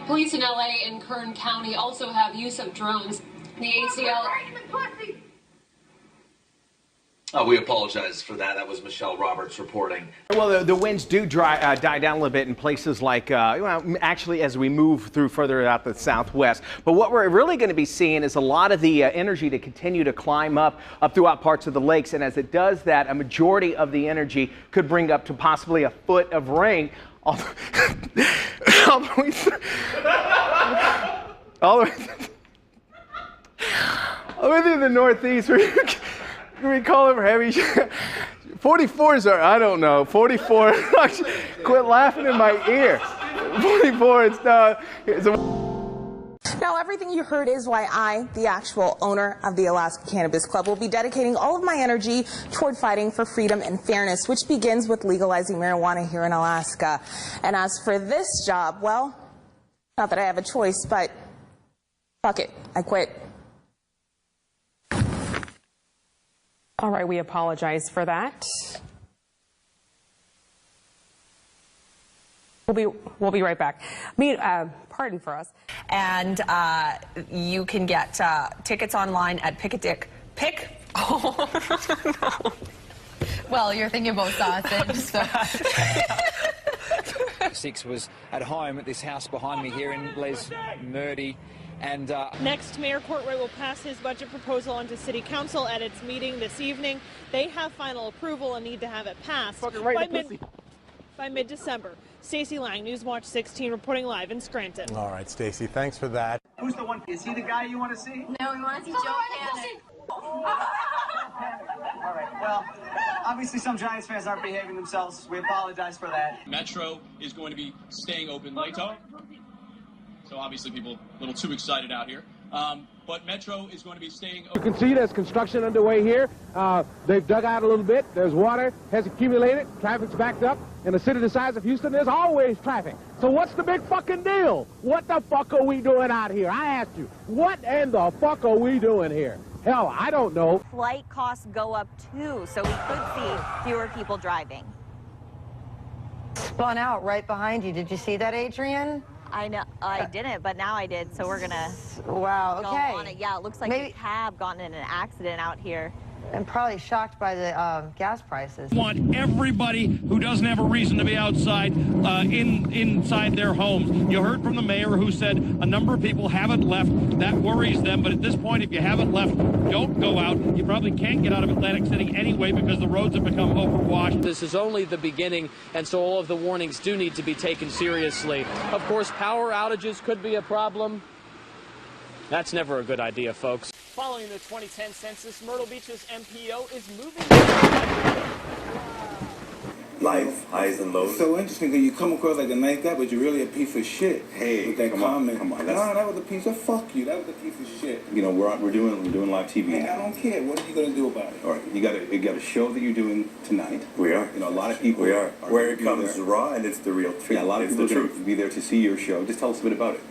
Police in LA and Kern County also have use of drones. The ACL... We apologize for that. That was Michelle Roberts reporting. Well, the winds do die down a little bit in places like, well, actually, as we move through further out the southwest. But what we're really going to be seeing is a lot of the energy to continue to climb up throughout parts of the lakes. And as it does that, a majority of the energy could bring up to possibly a foot of rain. All the way through the northeast. We call them heavy. 44s are, I don't know, 44. Quit laughing in my ear. 44, it's not. Now, everything you heard is why I, the actual owner of the Alaska Cannabis Club, will be dedicating all of my energy toward fighting for freedom and fairness, which begins with legalizing marijuana here in Alaska. And as for this job, well, not that I have a choice, but fuck it, I quit. All right, we apologize for that. We'll be right back. Pardon for us. And you can get tickets online at Oh, no. Well, you're thinking about sausage, so. Six was at home at this house behind me here in Les Murdy. And next, Mayor Courtwright will pass his budget proposal onto City Council at its meeting this evening. They have final approval and need to have it passed by mid-December. Stacey Lang, Newswatch 16, reporting live in Scranton. All right, Stacey, thanks for that. Who's the one? Is he the guy you want to see? No, we want to see Joe Panic. All right, well, obviously some Giants fans aren't behaving themselves. We apologize for that. Metro is going to be staying open later. So obviously people a little too excited out here. But Metro is going to be staying open. You can see there's construction underway here. They've dug out a little bit. There's water has accumulated. Traffic's backed up. In a city the size of Houston, there's always traffic. So what's the big fucking deal? What the fuck are we doing out here? I asked you. What in the fuck are we doing here? Hell, I don't know. Flight costs go up too, so we could see fewer people driving. Spun out right behind you. Did you see that, Adrian? I know, I didn't, but now I did, so we're gonna wow, okay. go on it. Yeah, it looks like we have gotten in an accident out here. And probably shocked by the gas prices. Want everybody who doesn't have a reason to be outside inside their homes. You heard from the mayor who said a number of people haven't left. That worries them, but at this point, if you haven't left, don't go out. You probably can't get out of Atlantic City anyway because the roads have become overwashed. This is only the beginning, and so all of the warnings do need to be taken seriously. Of course, power outages could be a problem. That's never a good idea, folks. Following the 2010 census, Myrtle Beach's MPO is moving. Life, highs and lows. It's so interesting because you come across like a nice guy, but you're really a piece of shit. Hey, with that comment. Come on. No, that was a piece of fuck you. That was a piece of shit. You know, we're doing live TV. Hey, I don't care. What are you gonna do about it? All right, you got a show that you're doing tonight. We are. You know, a lot of people. We are. Where it comes raw and it's the real truth. Yeah, a lot of people are going to be there to see your show. Just tell us a bit about it.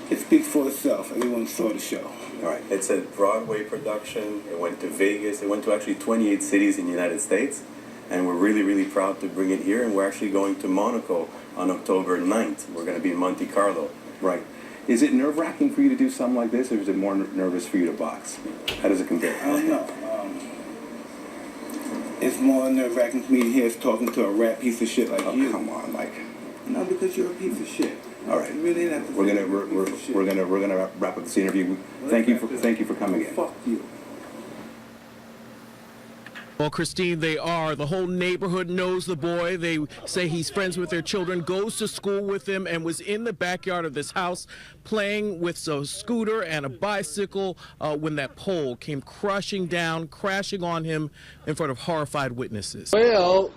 It speaks for itself. Everyone saw the show. All right. It's a Broadway production. It went to Vegas. It went to actually 28 cities in the United States. And we're really, really proud to bring it here. And we're actually going to Monaco on October 9th. We're going to be in Monte Carlo. Right. Is it nerve-wracking for you to do something like this, or is it more nervous for you to box? How does it compare? I don't know. It's more nerve-wracking for me to hear us talking to a rat piece of shit like you. Come on, Mike. No, because you're a piece of shit. All right. You really have to we're gonna wrap up this interview. Thank you for coming in. Fuck you. Well, Christine, they are. The whole neighborhood knows the boy. They say he's friends with their children, goes to school with them, and was in the backyard of this house playing with a scooter and a bicycle when that pole came crashing on him in front of horrified witnesses. Well,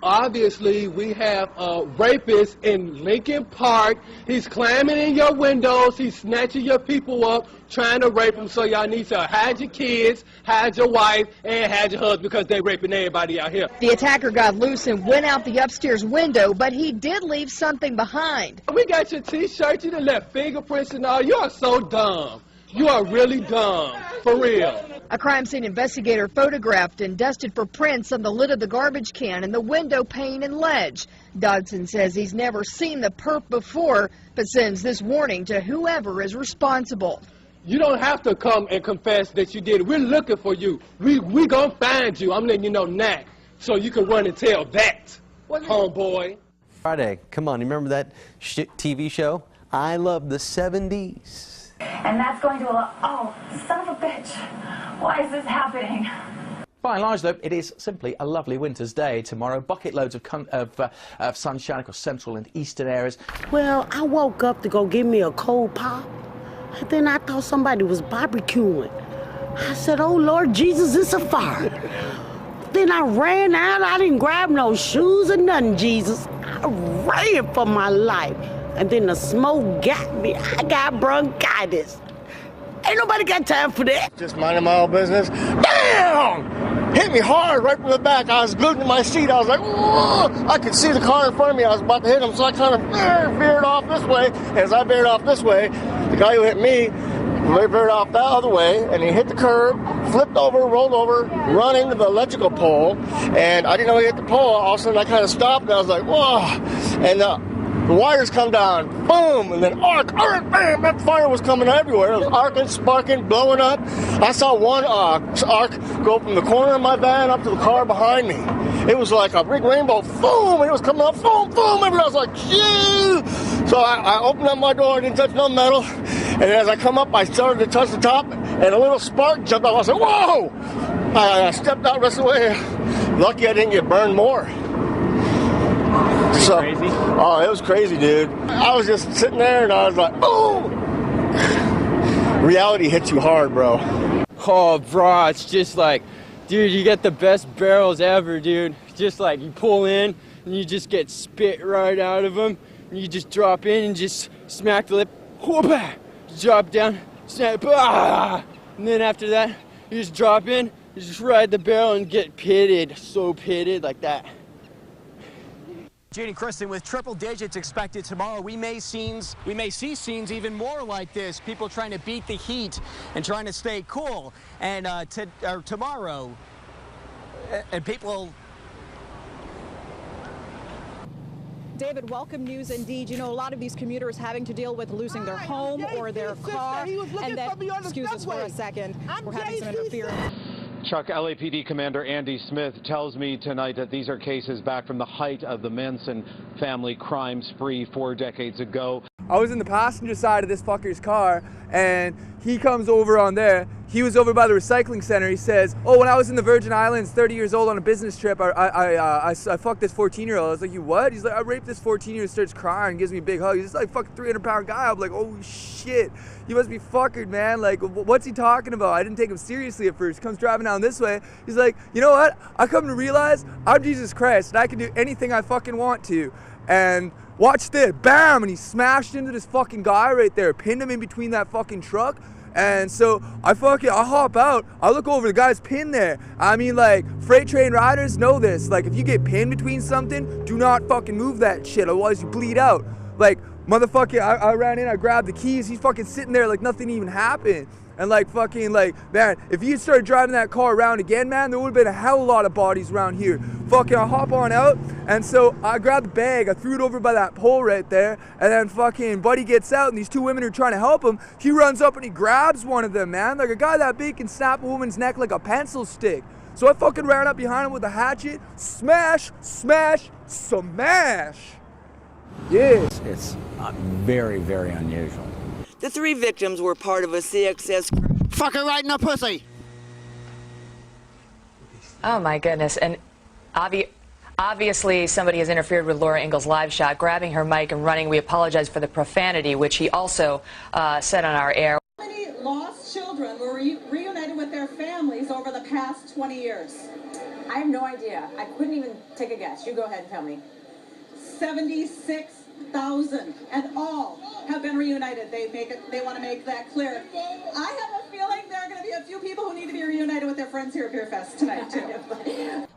obviously, we have a rapist in Lincoln Park. He's climbing in your windows. He's snatching your people up, trying to rape them. So y'all need to hide your kids, hide your wife, and hide your husband because they're raping everybody out here. The attacker got loose and went out the upstairs window, but he did leave something behind. We got your T-shirt. You done left fingerprints and all. You are so dumb. You are really dumb, for real. A crime scene investigator photographed and dusted for prints on the lid of the garbage can and the window pane and ledge. Dodson says he's never seen the perp before, but sends this warning to whoever is responsible. You don't have to come and confess that you did it. We're looking for you. We gonna find you. I'm letting you know now, so you can run and tell that, homeboy. Friday, come on, you remember that TV show? I Love the 70s. And that's going to allow, oh, son of a bitch, why is this happening? By and large, though, it is simply a lovely winter's day tomorrow. Bucket loads of sunshine across central and eastern areas. Well, I woke up to go get me a cold pop, and then I thought somebody was barbecuing. I said, oh, Lord Jesus, it's a fire. Then I ran out. I didn't grab no shoes or nothing, Jesus. I ran for my life. And then the smoke got me. I got bronchitis. Ain't nobody got time for that. Just minding my own business. Bam! Hit me hard right from the back. I was glued to my seat. I was like, whoa! I could see the car in front of me. I was about to hit him, so I kind of veered off this way. And as I veered off this way, the guy who hit me veered off that other way, and he hit the curb, flipped over, rolled over, run into the electrical pole, and I didn't know he hit the pole. All of a sudden, I kind of stopped, and I was like, whoa! And the wires come down, boom, and then arc, bam, that fire was coming everywhere. It was arcing, sparking, blowing up. I saw one arc go from the corner of my van up to the car behind me. It was like a big rainbow, boom, and it was coming up, boom, boom, everywhere. I was like, shoo! So I opened up my door, I didn't touch no metal, and as I come up, I started to touch the top, and a little spark jumped out. I was like, whoa! I stepped out the rest of the way. Lucky I didn't get burned more. So, crazy? Oh, it was crazy, dude. I was just sitting there and I was like, oh! Reality hits you hard, bro. Oh, bro, it's just like, dude, you get the best barrels ever, dude. Just like you pull in and you just get spit right out of them. And you just drop in and just smack the lip. Whoop-ah! Drop down, snap, ah! And then after that, you just drop in, you just ride the barrel and get pitted. So pitted like that. Jane and Kristen, with triple digits expected tomorrow, we may see scenes even more like this. People trying to beat the heat and trying to stay cool. And tomorrow, and people. David, welcome news indeed. You know, a lot of these commuters having to deal with losing their home or their car. And then, excuse us for a second, we're having some interference. Chuck, LAPD Commander Andy Smith tells me tonight that these are cases back from the height of the Manson family crime spree 4 decades ago. I was in the passenger side of this fucker's car, and he comes over on there. He was over by the recycling center. He says, oh, when I was in the Virgin Islands, 30 years old on a business trip, I fucked this 14-year-old. I was like, you what? He's like, I raped this 14-year-old, starts crying, gives me a big hug. He's just like fucking 300-pound guy. I'm like, oh shit, you must be fuckered, man. Like, what's he talking about? I didn't take him seriously at first. Comes driving down this way. He's like, you know what? I come to realize I'm Jesus Christ, and I can do anything I fucking want to. And watch this, bam, and he smashed into this fucking guy right there, pinned him in between that fucking truck. And so I hop out, I look over, the guy's pinned there. I mean, like, freight train riders know this. Like, if you get pinned between something, do not fucking move that shit, otherwise you bleed out. Like, motherfucker, I ran in, I grabbed the keys, he's fucking sitting there like nothing even happened. And like fucking like, man, if you started driving that car around again, man, there would have been a hell of a lot of bodies around here. Fucking I hop on out, and so I grabbed the bag, I threw it over by that pole right there, and then fucking buddy gets out, and these two women are trying to help him. He runs up and he grabs one of them, man. Like a guy that big can snap a woman's neck like a pencil stick. So I fucking ran up behind him with a hatchet, smash, smash, smash. Yes. It's very, very unusual. The 3 victims were part of a CXS. Fuck her right in the pussy! Oh my goodness. And obviously somebody has interfered with Laura Ingalls' live shot, grabbing her mic and running. We apologize for the profanity, which he also said on our air. How many lost children were reunited with their families over the past 20 years? I have no idea. I couldn't even take a guess. You go ahead and tell me. 76,000, and all have been reunited. They want to make that clear. I have a feeling there are going to be a few people who need to be reunited with their friends here at Beer Fest tonight too.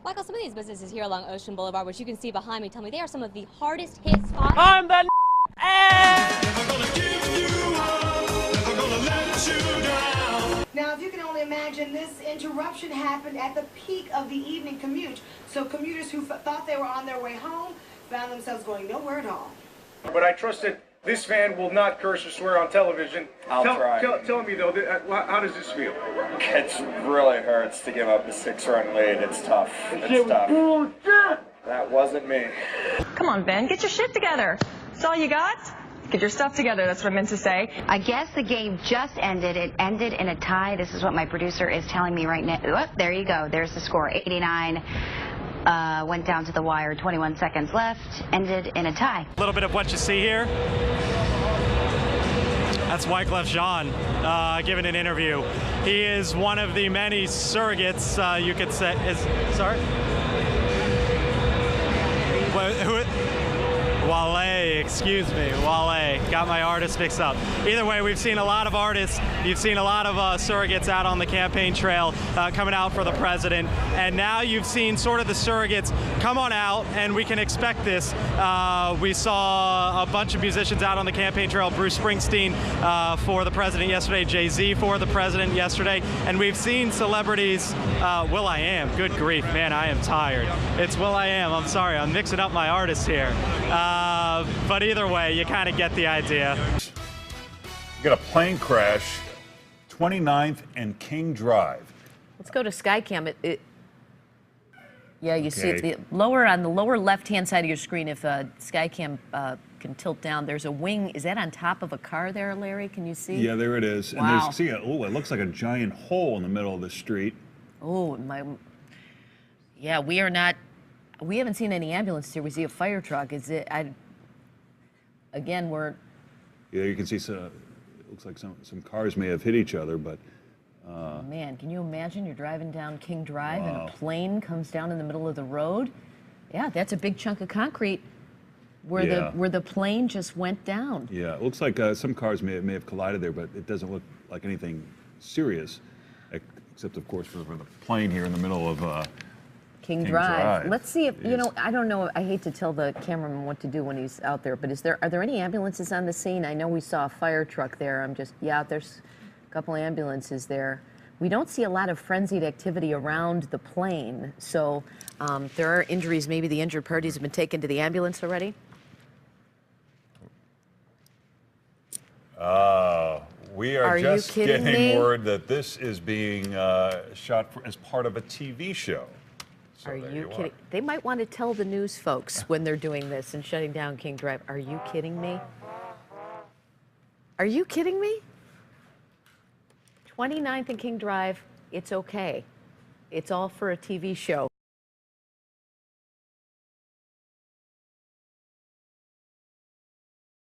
Michael, some of these businesses here along Ocean Boulevard, which you can see behind me, tell me they are some of the hardest hit spots. I'm the Now, if you can only imagine, this interruption happened at the peak of the evening commute. So commuters who thought they were on their way home found themselves going nowhere at all. But I trust that this fan will not curse or swear on television. I'll try. Tell me, though, how does this feel? It really hurts to give up a 6-run lead. It's tough. It's tough. That wasn't me. Come on, Ben, get your shit together. That's all you got? Get your stuff together, that's what I meant to say. I guess the game just ended. It ended in a tie. This is what my producer is telling me right now. Oh, there you go. There's the score. 89. Went down to the wire. 21 seconds left. Ended in a tie. A little bit of what you see here. That's Wyclef Jean giving an interview. He is one of the many surrogates, you could say. Sorry? Wale, excuse me, Wale. Got my artist mixed up. Either way, we've seen a lot of artists. You've seen a lot of surrogates out on the campaign trail coming out for the president. And now you've seen sort of the surrogates come on out, and we can expect this. We saw a bunch of musicians out on the campaign trail. Bruce Springsteen for the president yesterday, Jay-Z for the president yesterday. And we've seen celebrities, will.i.am, good grief, man, I am tired. It's will.i.am, I'm sorry, I'm mixing up my artists here. But either way, you kind of get the idea. You got a plane crash, 29th and King Drive. Let's go to Skycam. Yeah, you see it on the lower left-hand side of your screen. If Skycam can tilt down, there's a wing. Is that on top of a car there, Larry? Can you see? Yeah, there it is. Wow. And there's, it looks like a giant hole in the middle of the street. Oh, yeah, we haven't seen any ambulances here. We see a fire truck. Is it? Again, we're. Yeah, you can see it looks like some cars may have hit each other, but. Man, can you imagine you're driving down King Drive and a plane comes down in the middle of the road? Yeah, that's a big chunk of concrete where the plane just went down. Yeah, it looks like some cars may have collided there, but it doesn't look like anything serious, except of course for the plane here in the middle of. King Drive. Let's see if, I don't know, I hate to tell the cameraman what to do when he's out there, but are there any ambulances on the scene? I know we saw a fire truck there. There's a couple ambulances there. We don't see a lot of frenzied activity around the plane, so there are injuries. Maybe the injured parties have been taken to the ambulance already? We are just getting word that this is being shot as part of a TV show. So are you kidding? They might want to tell the news folks when they're doing this and shutting down King Drive. Are you kidding me? Are you kidding me? 29th and King Drive, it's okay. It's all for a TV show.